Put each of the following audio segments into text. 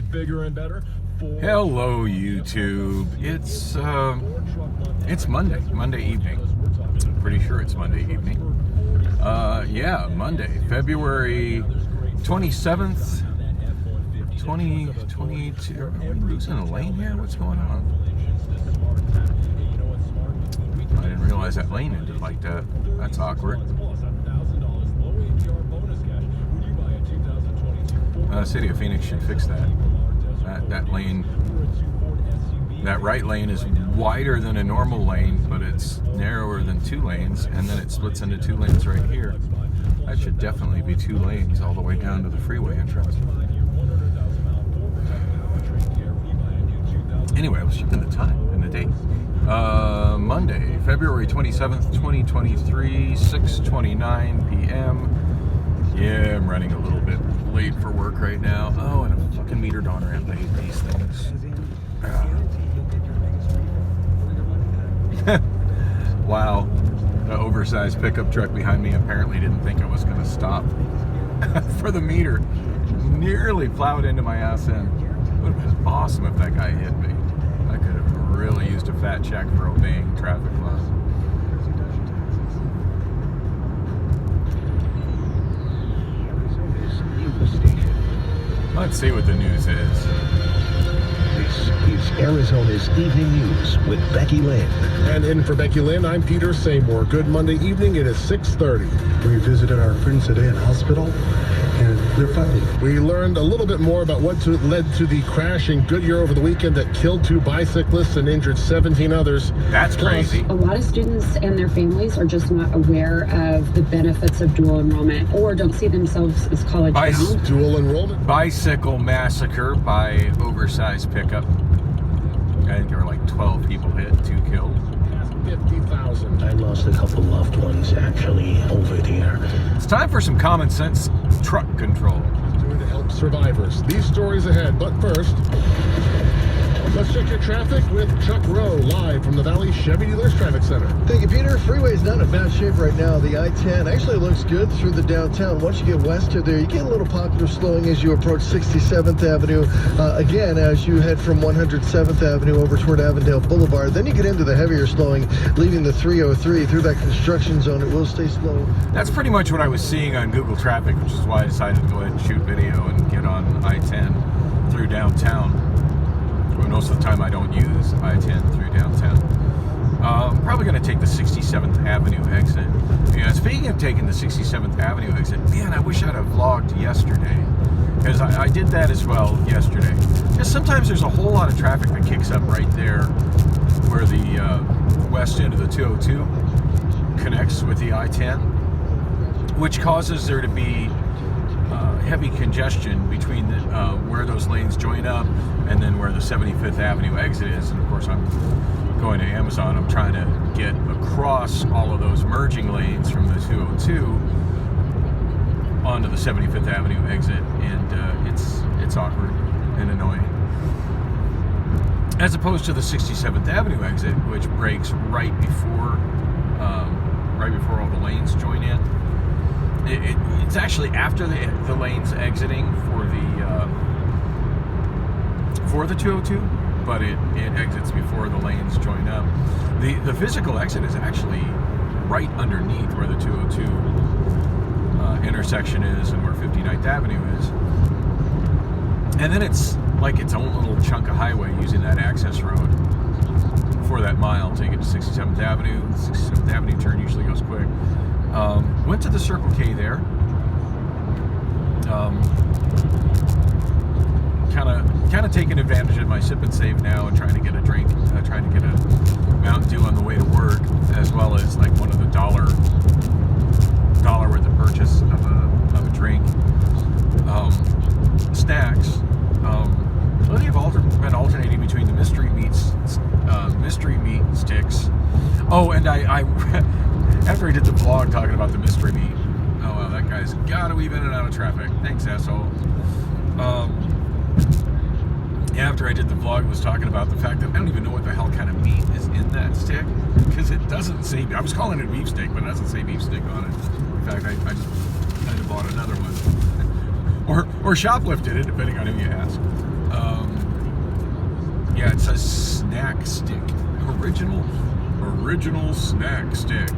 Bigger and better. Hello YouTube. It's Monday evening. I'm pretty sure it's Monday evening. Yeah, Monday, February 27th, 2022. Are we losing a lane here? What's going on? I didn't realize that lane ended like that. That's awkward. City of Phoenix should fix that. That lane, that right lane is wider than a normal lane, but it's narrower than two lanes, and then it splits into two lanes right here. That should definitely be two lanes all the way down to the freeway entrance. Anyway, I was checking the time and the date. Monday, February 27th, 2023, 6:29 p.m. Yeah, I'm running a little bit late for work right now. Oh, and a fucking meter donor. I hate these things. Wow. The oversized pickup truck behind me apparently didn't think I was going to stop for the meter. Nearly plowed into my ass end. Would have been awesome if that guy hit me. I could have really used a fat check for obeying traffic laws. Let's see what the news is. This is Arizona's Evening News with Becky Lynn. And in for Becky Lynn, I'm Peter Seymour. Good Monday evening. It is 6:30. We visited our friends today in hospital, and they're fighting. We learned a little bit more about what led to the crash in Goodyear over the weekend that killed 2 bicyclists and injured 17 others. That's crazy. A lot of students and their families are just not aware of the benefits of dual enrollment or don't see themselves as college bound. Dual enrollment. Bicycle massacre by oversized pickup. I think there were like 12 people hit, 2 killed. 50,000. I lost a couple loved ones actually over there. It's time for some common sense truck control. Doing to help survivors. These stories ahead, but first, let's check your traffic with Chuck Rowe, live from the Valley Chevy Dealers Traffic Center. Thank you, Peter. Freeway's not in bad shape right now. The I-10 actually looks good through the downtown. Once you get west of there, you get a little popular slowing as you approach 67th Avenue. Again, as you head from 107th Avenue over toward Avondale Boulevard. Then you get into the heavier slowing, leaving the 303 through that construction zone. It will stay slow. That's pretty much what I was seeing on Google Traffic, which is why I decided to go ahead and shoot video and get on I-10 through downtown. Most of the time I don't use I-10 through downtown. I'm probably going to take the 67th Avenue exit. Yeah, speaking of taking the 67th Avenue exit, man, I wish I'd have vlogged yesterday. Because I did that as well yesterday. Because sometimes there's a whole lot of traffic that kicks up right there where the west end of the 202 connects with the I-10, which causes there to be heavy congestion between where those lanes join up and then where the 75th Avenue exit is. And of course, I'm going to Amazon. I'm trying to get across all of those merging lanes from the 202 onto the 75th Avenue exit, and it's awkward and annoying. As opposed to the 67th Avenue exit, which breaks right before all the lanes join in. It's actually after the lanes exiting for the 202, but it exits before the lanes join up. The physical exit is actually right underneath where the 202 intersection is and where 59th Avenue is. And then it's like its own little chunk of highway using that access road for that mile to get to 67th Avenue. The 67th Avenue turn usually goes quick. Went to the Circle K there. Kind of taking advantage of my sip and save now and trying to get a drink, trying to get a Mountain Dew on the way to work, as well as like one of the dollar worth of purchase of a drink. Snacks. Well, they've been alternating between the mystery meat sticks. Oh, and I after I did the vlog talking about the mystery meat, oh well, that guy's gotta weave in and out of traffic. Thanks, asshole. After I did the vlog, I was talking about the fact that I don't even know what the hell kind of meat is in that stick, because it doesn't say. I was calling it beef stick, but it doesn't say beef stick on it. In fact, I kind of bought another one, or shoplifted it, depending on who you ask. snack stick. Original snack stick.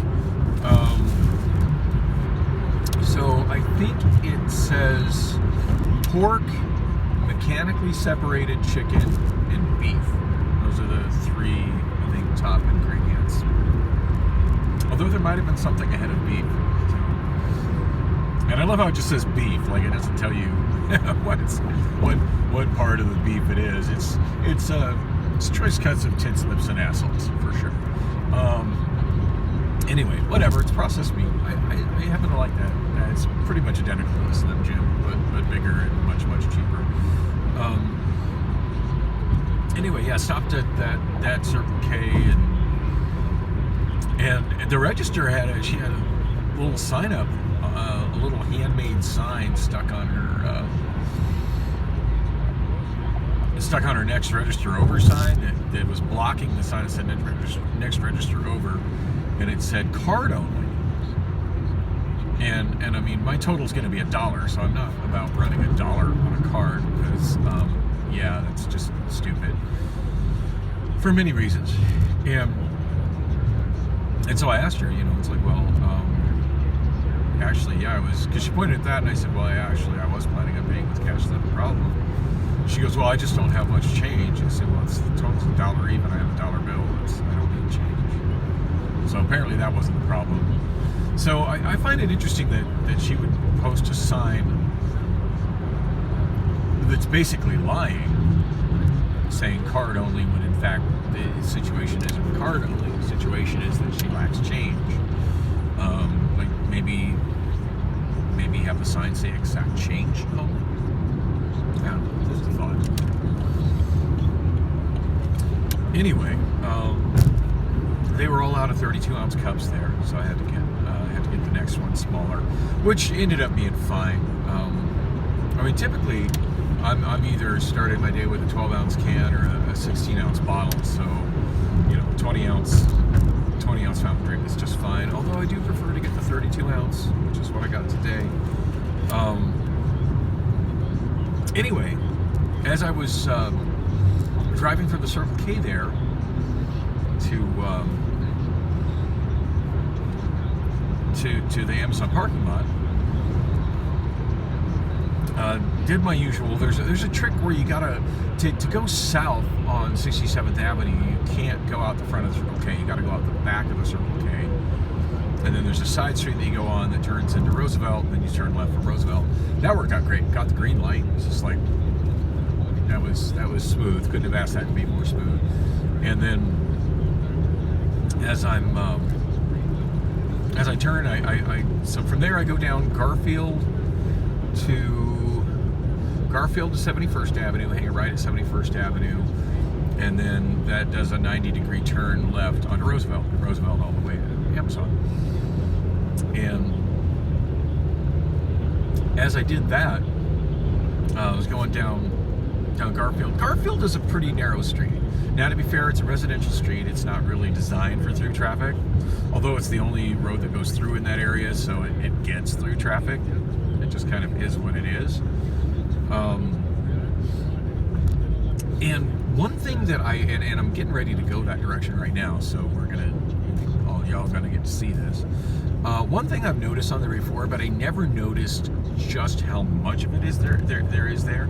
So I think it says pork, mechanically separated chicken, and beef. Those are the three, I think, top ingredients. Although there might have been something ahead of beef. And I love how it just says beef, like it doesn't tell you what part of the beef it is. It's choice cuts of tits, lips, and assholes for sure. Anyway, whatever. It's processed meat. I happen to like that. It's pretty much identical to Slim Jim, but bigger and much cheaper. Anyway, yeah, stopped at that Circle K, and the register she had a little sign up, a little handmade sign stuck on her next register over sign that was blocking the sign that said next register over, and it said card only. And I mean, my total is going to be $1, so I'm not about running $1 on a card because, yeah, that's just stupid for many reasons. And so I asked her, it's like, well, actually, yeah, I was, because she pointed at that, and I said, well, yeah, actually, I was planning on paying with cash. Is that a problem? She goes, well, I just don't have much change. I said, well, it's the total's $1 even. I have a $1 bill. I don't need change. So apparently that wasn't the problem. So I find it interesting that she would post a sign that's basically lying, saying card only, when in fact the situation isn't card only. The situation is that she lacks change. Like maybe have the sign say exact change only. Yeah, just a thought. Anyway, they were all out of 32-ounce cups there, so I had to get the next one smaller, which ended up being fine. I mean, typically, I'm either starting my day with a 12-ounce can or a 16-ounce bottle, so 20-ounce fountain drink is just fine. Although I do prefer to get the 32-ounce, which is what I got today. Anyway, as I was driving from the Circle K there to the Amazon parking lot, did my usual. There's a trick where you gotta to go south on 67th Avenue. You can't go out the front of the Circle K. You gotta go out the back of the Circle K. And then there's a side street that you go on that turns into Roosevelt, and then you turn left from Roosevelt. That worked out great. Got the green light. It was just like that was smooth. Couldn't have asked that to be more smooth. And then as I turn, so from there I go down Garfield to 71st Avenue, hang a right at 71st Avenue, and then that does a 90-degree turn left onto Roosevelt all the way to Amazon. And as I did that, I was going down Garfield. Garfield is a pretty narrow street. Now, to be fair, it's a residential street. It's not really designed for through traffic, although it's the only road that goes through in that area, so it gets through traffic. It just kind of is what it is. And one thing that and I'm getting ready to go that direction right now, so y'all gonna get to see this. One thing I've noticed on the way forward, but I never noticed just how much of it is there is there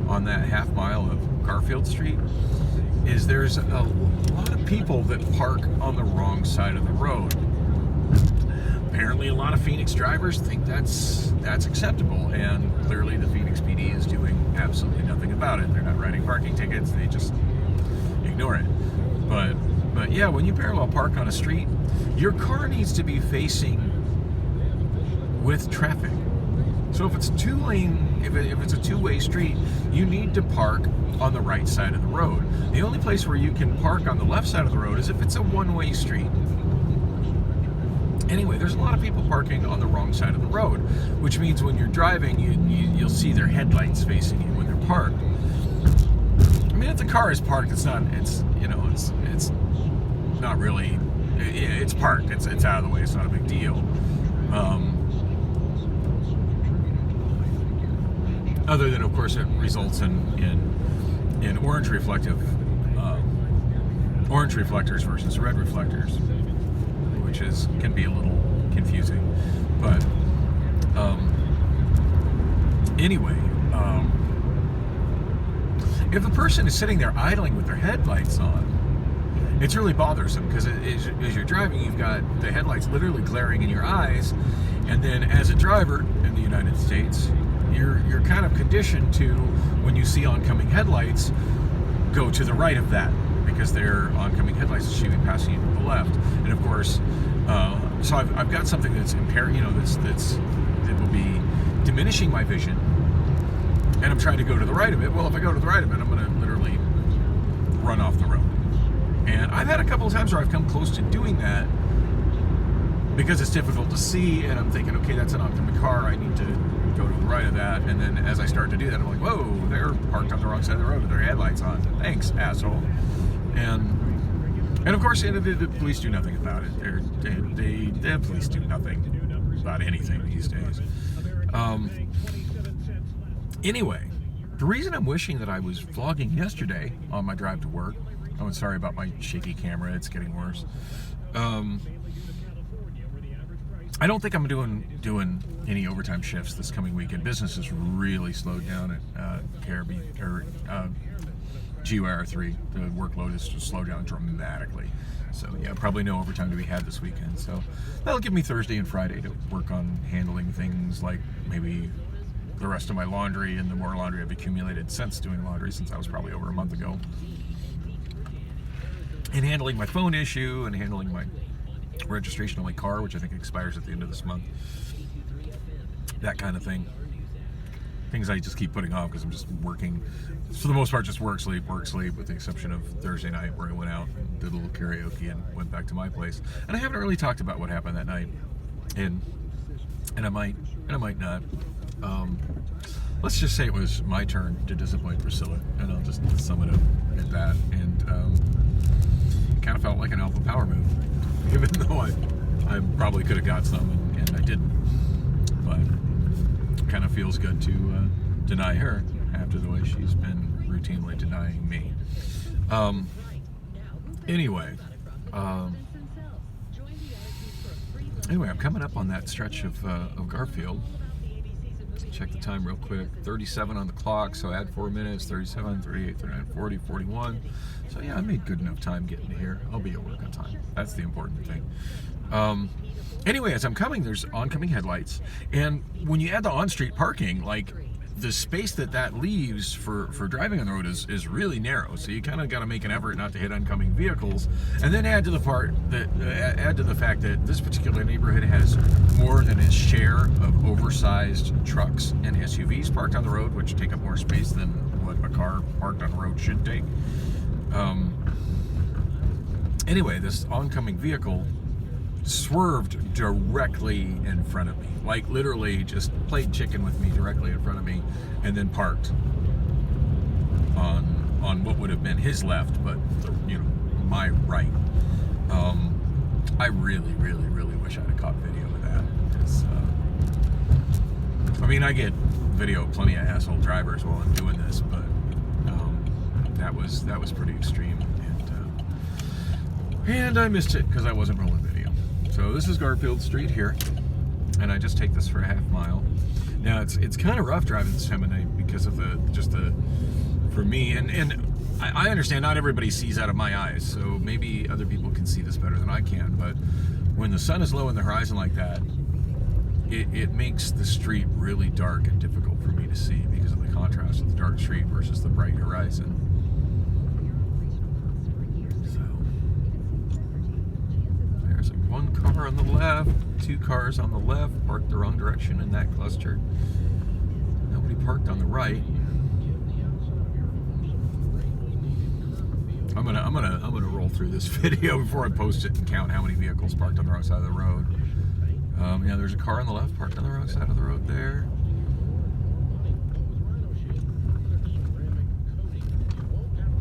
on that half mile of Garfield Street, is there's a lot of people that park on the wrong side of the road. Apparently a lot of Phoenix drivers think that's acceptable, and clearly the Phoenix PD is doing absolutely nothing about it. They're not writing parking tickets, they just ignore it. But yeah, when you parallel park on a street, your car needs to be facing with traffic. So if it's if it's a two-way street, you need to park on the right side of the road. The only place where you can park on the left side of the road is if it's a one-way street. Anyway, there's a lot of people parking on the wrong side of the road, which means when you're driving, you'll see their headlights facing you when they're parked. I mean, if the car is parked, it's not really, it's parked. It's out of the way. It's not a big deal. Other than, of course, it results in orange reflective orange reflectors versus red reflectors, which can be a little confusing. But anyway, if a person is sitting there idling with their headlights on, it's really bothersome, because as you're driving, you've got the headlights literally glaring in your eyes, and then as a driver in the United States, you're kind of conditioned to, when you see oncoming headlights, go to the right of that, because they're oncoming headlights that should be passing you to the left. And of course, so I've got something that's impaired, that will be diminishing my vision, and I'm trying to go to the right of it. Well, if I go to the right of it, I'm going to literally run off the road. And I've had a couple of times where I've come close to doing that because it's difficult to see, and I'm thinking, okay, that's an oncoming car, I need to go to the right of that. And then as I start to do that, I'm like, whoa, they're parked on the wrong side of the road with their headlights on. Thanks, asshole. And of course, the police do nothing about it. The police do nothing about anything these days. Anyway, the reason I'm wishing that I was vlogging yesterday on my drive to work, I'm sorry about my shaky camera, it's getting worse. I don't think I'm doing any overtime shifts this coming weekend. Business has really slowed down at GYR3. The workload has just slowed down dramatically. So yeah, probably no overtime to be had this weekend. So that'll give me Thursday and Friday to work on handling things like maybe the rest of my laundry and the more laundry I've accumulated since doing laundry, since I was probably over a month ago. And handling my phone issue and handling my registration on my car, which I think expires at the end of this month. That kind of thing. Things I just keep putting off because I'm just working, for the most part, just work, sleep, with the exception of Thursday night where I went out and did a little karaoke and went back to my place. And I haven't really talked about what happened that night. And I might not. Let's just say it was my turn to disappoint Priscilla, and I'll just sum it up at that. And it kind of felt like an alpha power move, even though I probably could have got some, and I didn't. But it kind of feels good to deny her after the way she's been routinely denying me. Anyway, I'm coming up on that stretch of Garfield. Check the time real quick. 37 on the clock, so add 4 minutes. 37, 38, 39, 40, 41. So yeah, I made good enough time getting to here. I'll be at work on time. That's the important thing. Anyway, as I'm coming, there's oncoming headlights, and when you add the on-street parking, like, the space that leaves for driving on the road is really narrow. So you kind of got to make an effort not to hit oncoming vehicles, and then add to the fact that this particular neighborhood has more than its share of oversized trucks and SUVs parked on the road, which take up more space than what a car parked on the road should take. Anyway, this oncoming vehicle swerved directly in front of me, like literally just played chicken with me directly in front of me, and then parked on what would have been his left, but my right. I really wish I'd have caught video of that. I get video of plenty of asshole drivers while I'm doing this, but that was pretty extreme, and I missed it because I wasn't rolling video. So this is Garfield Street here, and I just take this for a half mile. Now it's kind of rough driving this time of night because of for me, and I understand not everybody sees out of my eyes, so maybe other people can see this better than I can, but when the sun is low in the horizon like that, it makes the street really dark and difficult for me to see because of the contrast of the dark street versus the bright horizon. One car on the left, 2 cars on the left, parked the wrong direction in that cluster. Nobody parked on the right. I'm gonna roll through this video before I post it and count how many vehicles parked on the wrong side of the road. Yeah, there's a car on the left parked on the wrong side of the road there.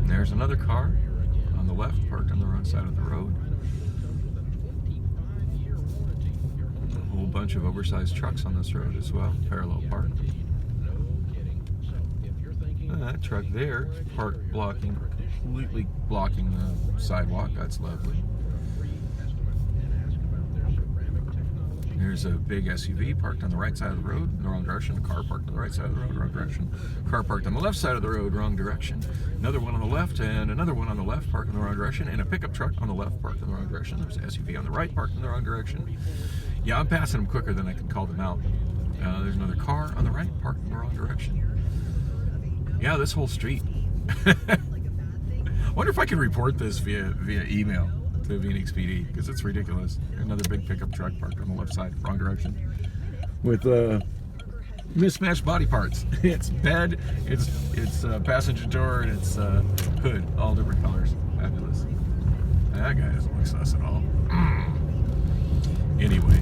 And there's another car on the left parked on the wrong side of the road. A whole bunch of oversized trucks on this road as well, parallel parked. That truck there, parked completely blocking the sidewalk. That's lovely. There's a big SUV parked on the right side of the road, in the wrong direction. A car parked on the right side of the road, wrong direction. Car parked on the left side of the road, wrong direction. Another one on the left, and another one on the left, parked in the wrong direction. And a pickup truck on the left, parked in the wrong direction. There's an SUV on the right, parked in the wrong direction. Yeah, I'm passing them quicker than I can call them out. There's another car on the right, parked in the wrong direction. Yeah, this whole street. Wonder if I can report this via email to Phoenix PD, because it's ridiculous. Another big pickup truck parked on the left side, wrong direction, with mismatched body parts. It's bed, it's passenger door, and it's hood, all different colors. Fabulous. That guy doesn't look sus at all. Anyway,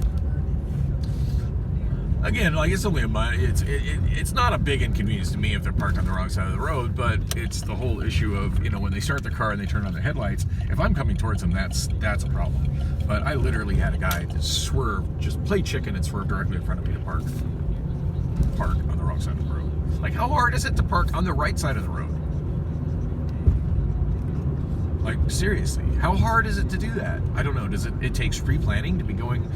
again, like, it's only it's not a big inconvenience to me if they're parked on the wrong side of the road, but it's the whole issue of, you know, when they start the car and they turn on their headlights, if I'm coming towards them, that's a problem. But I literally had a guy just swerve, just play chicken and swerve directly in front of me to park on the wrong side of the road. Like, how hard is it to park on the right side of the road? Like, seriously, how hard is it to do that? I don't know. It takes pre-planning to be going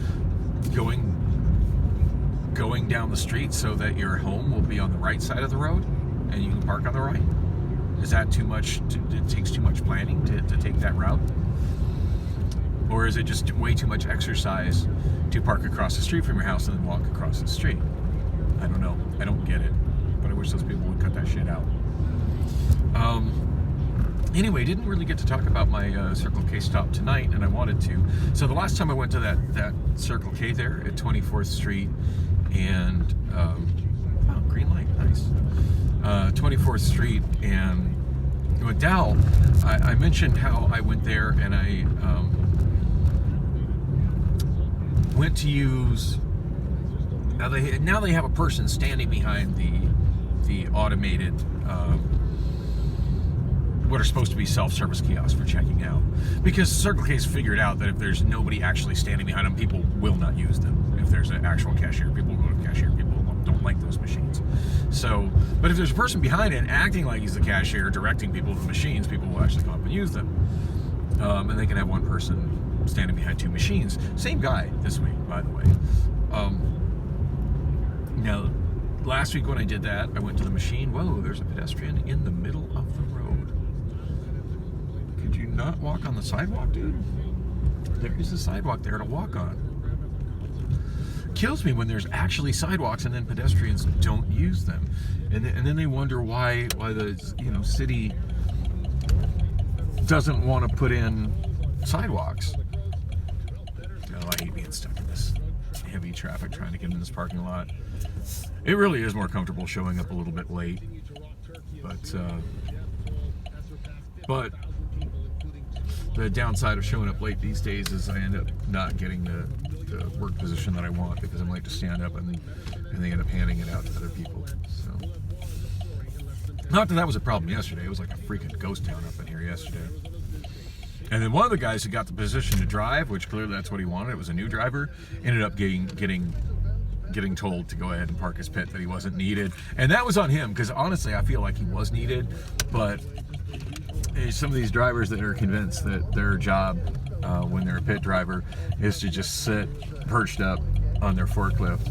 down the street so that your home will be on the right side of the road and you can park on the right? Is that too much? It takes too much planning to take that route? Or is it just way too much exercise to park across the street from your house and then walk across the street? I don't know. I don't get it. But I wish those people would cut that shit out. Anyway, didn't really get to talk about my Circle K stop tonight, and I wanted to. So the last time I went to that Circle K there at 24th Street and, oh, green light, nice. 24th Street and with Dow, I mentioned how I went there and I went to use, now they have a person standing behind the automated, what are supposed to be self-service kiosks for checking out, because Circle K's figured out that if there's nobody actually standing behind them, people will not use them. If there's an actual cashier, people will go to the cashier. People don't like those machines. So, but if there's a person behind it acting like he's the cashier, directing people to the machines, people will actually come up and use them. And they can have one person standing behind two machines. Same guy this week, by the way. Now, last week when I did that, I went to the machine. Whoa, there's a pedestrian in the middle of the road. Could you not walk on the sidewalk, dude? There is a sidewalk there to walk on. Kills me when there's actually sidewalks and then pedestrians don't use them, and then they wonder why the city doesn't want to put in sidewalks. Oh, I hate being stuck in this heavy traffic trying to get in this parking lot. It really is more comfortable showing up a little bit late, but the downside of showing up late these days is I end up not getting the work position that I want, because I'm like to stand up and they end up handing it out to other people. So, not that was a problem yesterday. It was like a freaking ghost town up in here yesterday. And then one of the guys who got the position to drive, which clearly that's what he wanted, it was a new driver, ended up getting told to go ahead and park his pit, that he wasn't needed. And that was on him, because honestly I feel like he was needed, but some of these drivers that are convinced that their job when they're a pit driver is to just sit perched up on their forklift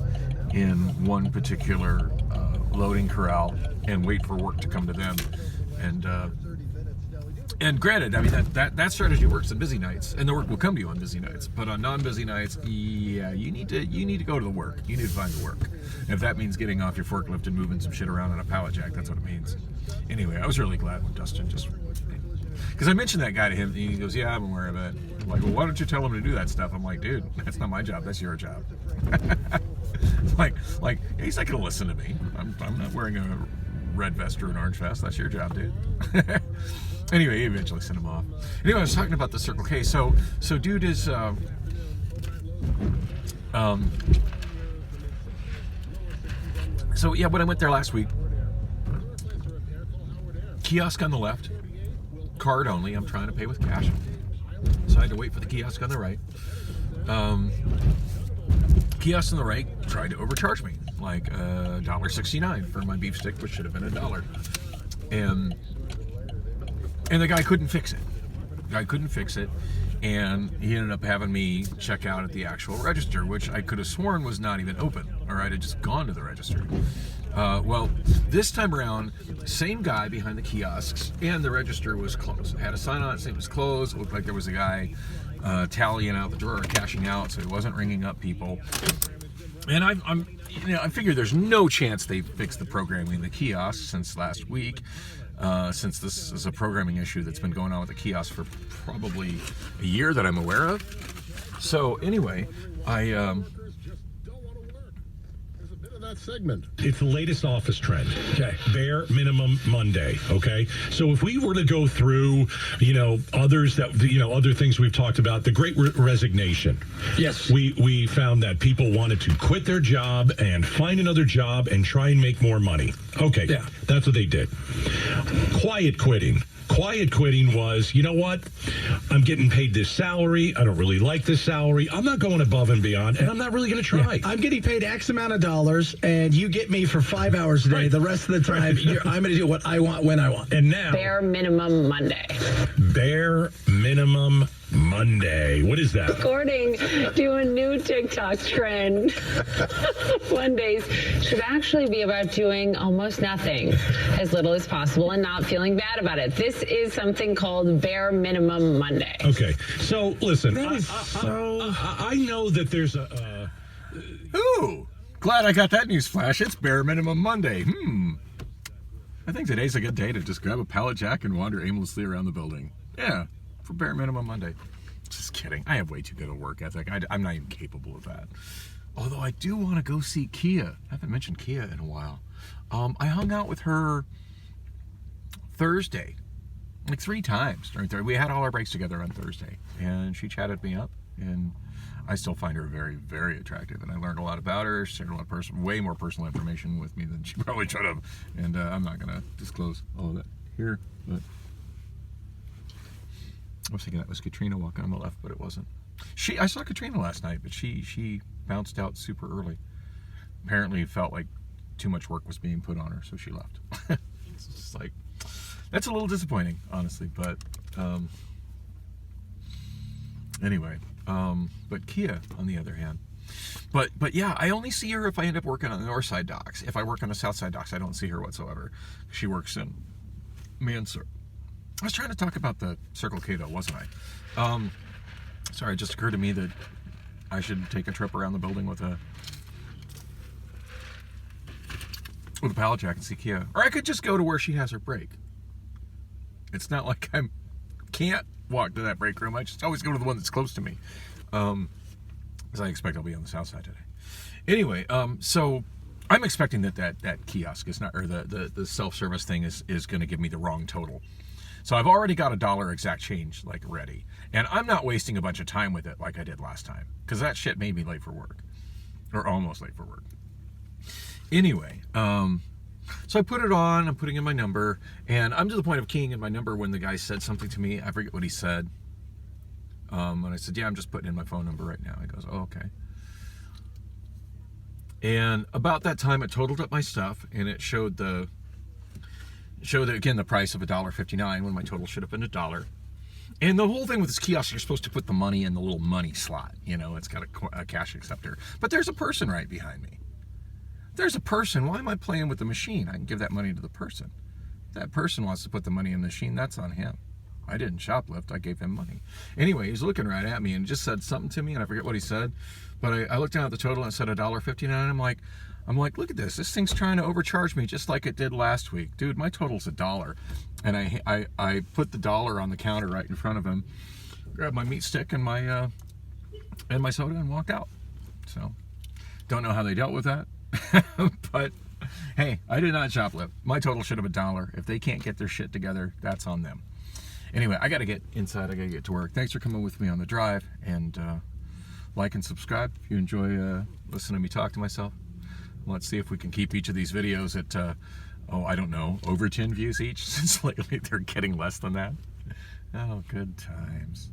in one particular loading corral and wait for work to come to them. And granted, I mean, that strategy works on busy nights, and the work will come to you on busy nights. But on non-busy nights, yeah, you need to go to the work. You need to find the work. And if that means getting off your forklift and moving some shit around on a pallet jack, that's what it means. Anyway, I was really glad when Dustin because I mentioned that guy to him, and he goes, "Yeah, I'm aware of it." I'm like, "Well, why don't you tell him to do that stuff?" I'm like, "Dude, that's not my job. That's your job." like he's not gonna listen to me. I'm not wearing a red vest or an orange vest. That's your job, dude. Anyway, he eventually sent him off. Anyway, I was talking about the Circle K. So dude is so yeah, when I went there last week, kiosk on the left, card only. I'm trying to pay with cash, so I had to wait for the kiosk on the right. Kiosk on the right tried to overcharge me, like $1.69 for my beef stick, which should have been $1. And the guy couldn't fix it. And he ended up having me check out at the actual register, which I could have sworn was not even open, or I'd have just gone to the register. Well, this time around, same guy behind the kiosks, and the register was closed. It had a sign on it saying it was closed. It looked like there was a guy tallying out the drawer, cashing out, so he wasn't ringing up people. And I figure there's no chance they fixed the programming in the kiosk since last week. Since this is a programming issue that's been going on with the kiosk for probably a year that I'm aware of. So anyway, that segment. It's the latest office trend. Okay. Bare minimum Monday. Okay. So if we were to go through, others that, other things we've talked about, the Great Resignation. Yes. We found that people wanted to quit their job and find another job and try and make more money. Okay. Yeah. That's what they did. Quiet quitting. Quiet quitting was, you know what? I'm getting paid this salary. I don't really like this salary. I'm not going above and beyond, and I'm not really going to try. Yeah. I'm getting paid X amount of dollars, and you get me for 5 hours a day. Right. The rest of the time, I'm going to do what I want when I want. And now, Bare minimum Monday. Bare minimum Monday. What is that? According to a new TikTok trend, Mondays should actually be about doing almost nothing, as little as possible, and not feeling bad about it. This is something called Bare Minimum Monday. Okay, so listen, I know that there's a... Ooh, glad I got that news flash. It's Bare Minimum Monday. I think today's a good day to just grab a pallet jack and wander aimlessly around the building. Yeah. For Bare Minimum Monday. Just kidding. I have way too good a work ethic. I'm not even capable of that. Although I do want to go see Kia. I haven't mentioned Kia in a while. I hung out with her Thursday, like 3 times during Thursday. We had all our breaks together on Thursday, and she chatted me up, and I still find her very, very attractive, and I learned a lot about her. She shared a lot of way more personal information with me than she probably should have, and I'm not going to disclose all of that here, but I was thinking that was Katrina walking on the left, but it wasn't. I saw Katrina last night, but she bounced out super early. Apparently it felt like too much work was being put on her, so she left. It's just like, that's a little disappointing, honestly, but anyway, but Kia, on the other hand. But yeah, I only see her if I end up working on the north side docks. If I work on the south side docks, I don't see her whatsoever. She works in Mansard. I was trying to talk about the Circle K though, wasn't I? Sorry, it just occurred to me that I should take a trip around the building with a pallet jack and see Kia. Or I could just go to where she has her break. It's not like I can't walk to that break room. I just always go to the one that's close to me. Because I expect I'll be on the south side today. Anyway, so I'm expecting that kiosk is not, or the self-service thing is going to give me the wrong total. So I've already got $1 exact change like ready, and I'm not wasting a bunch of time with it like I did last time, because that shit made me late for work, or almost late for work. Anyway, so I put it on. I'm putting in my number, and I'm to the point of keying in my number when the guy said something to me. I forget what he said. And I said, "Yeah, I'm just putting in my phone number right now." He goes, "Oh, okay." And about that time, it totaled up my stuff, and it showed that again the price of $1.59 when my total should have been $1. And the whole thing with this kiosk, you're supposed to put the money in the little money slot. It's got a cash acceptor. But there's a person right behind me. There's a person. Why am I playing with the machine? I can give that money to the person. If that person wants to put the money in the machine, that's on him. I didn't shoplift. I gave him money. Anyway, he's looking right at me and just said something to me, and I forget what he said. But I looked down at the total and it said $1.59. I'm like, look at this. This thing's trying to overcharge me just like it did last week. Dude, my total's $1. And I put the $1 on the counter right in front of him, grabbed my meat stick and my soda and walked out. So, don't know how they dealt with that. But, hey, I did not shoplift. My total should have $1. If they can't get their shit together, that's on them. Anyway, I got to get inside. I got to get to work. Thanks for coming with me on the drive. And like and subscribe if you enjoy listening to me talk to myself. Let's see if we can keep each of these videos at, I don't know, over 10 views each, since lately they're getting less than that. Oh, good times.